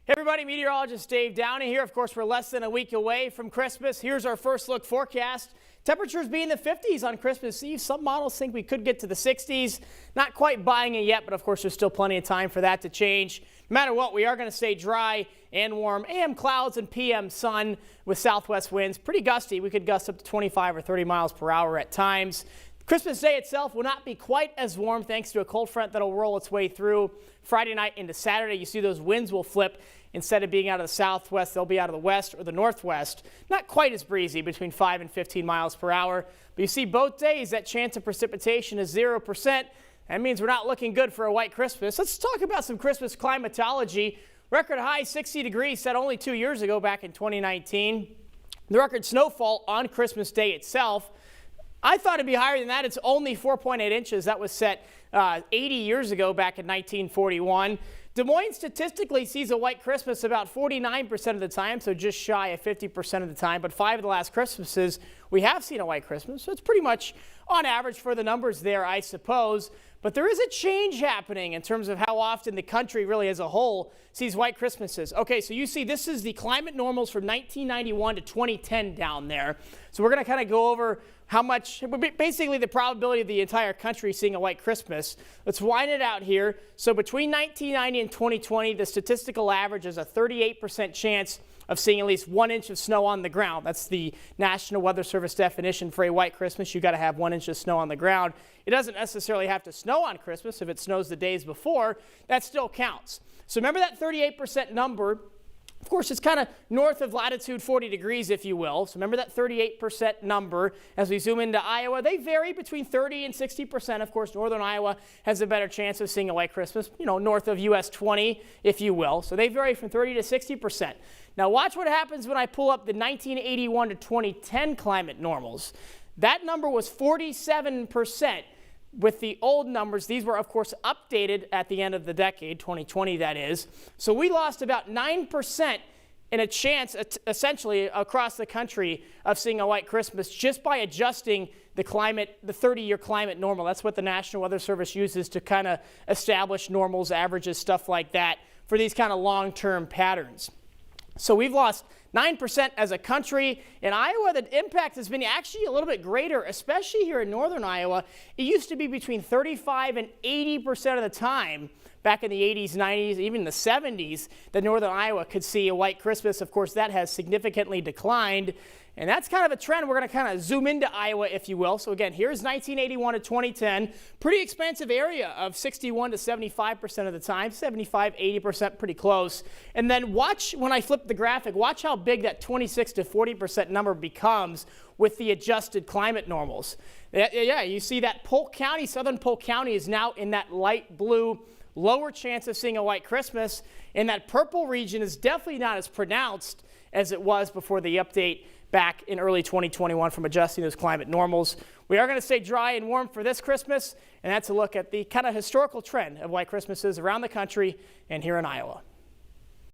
Hey everybody, meteorologist Dave Downey here. Of course, we're less than a week away from Christmas. Here's our first look forecast. Temperatures be in the 50s on Christmas Eve. Some models think we could get to the 60s. Not quite buying it yet, but of course there's still plenty of time for that to change. No matter what, we are going to stay dry and warm. AM clouds and PM sun with southwest winds. Pretty gusty. We could gust up to 25 or 30 miles per hour at times. Christmas Day itself will not be quite as warm thanks to a cold front that'll roll its way through Friday night into Saturday. You see those winds will flip. Instead of being out of the southwest, they'll be out of the west or the northwest. Not quite as breezy, between 5 and 15 miles per hour. But you see both days that chance of precipitation is 0%. That means we're not looking good for a white Christmas. Let's talk about some Christmas climatology. Record high 60 degrees set only 2 years ago back in 2019. The record snowfall on Christmas Day itself, I thought it'd be higher than that. It's only 4.8 inches. That was set 80 years ago back in 1941. Des Moines statistically sees a white Christmas about 49% of the time, so just shy of 50% of the time. But 5 of the last Christmases, we have seen a white Christmas. So it's pretty much on average for the numbers there, I suppose. But there is a change happening in terms of how often the country really as a whole sees white Christmases. Okay, so you see this is the climate normals from 1991 to 2010 down there. So we're going to kind of go over how much, basically the probability of the entire country seeing a white Christmas. Let's wind it out here. So between 1990 and 2020, the statistical average is a 38% chance of seeing at least 1 inch of snow on the ground. That's the National Weather Service definition for a white Christmas. You've got to have 1 inch of snow on the ground. It doesn't necessarily have to snow on Christmas. If it snows the days before, that still counts. So remember that 38% number. Of course, it's kind of north of latitude 40 degrees, if you will. So remember that 38% number. As we zoom into Iowa, they vary between 30 and 60%. Of course, northern Iowa has a better chance of seeing a white Christmas, north of US 20, if you will. So they vary from 30 to 60%. Now watch what happens when I pull up the 1981 to 2010 climate normals. That number was 47%. With the old numbers, these were, of course, updated at the end of the decade, 2020 that is. So we lost about 9% in a chance, essentially, across the country of seeing a white Christmas just by adjusting the climate, the 30-year climate normal. That's what the National Weather Service uses to kind of establish normals, averages, stuff like that for these kind of long-term patterns. So we've lost 9% as a country. In Iowa, the impact has been actually a little bit greater, especially here in northern Iowa. It used to be between 35 and 80% of the time back in the 80s, 90s, even the 70s, that northern Iowa could see a white Christmas. Of course, that has significantly declined. And that's kind of a trend. We're going to kind of zoom into Iowa, if you will. So again, here's 1981 to 2010. Pretty expansive area of 61 to 75% of the time. 75, 80%, pretty close. And then watch when I flip the graphic, watch how big that 26 to 40% number becomes with the adjusted climate normals. Yeah, you see that Polk County, southern Polk County is now in that light blue, lower chance of seeing a white Christmas. And that purple region is definitely not as pronounced as it was before the update back in early 2021 from adjusting those climate normals. We are going to stay dry and warm for this Christmas, and that's a look at the kind of historical trend of white Christmases around the country and here in Iowa.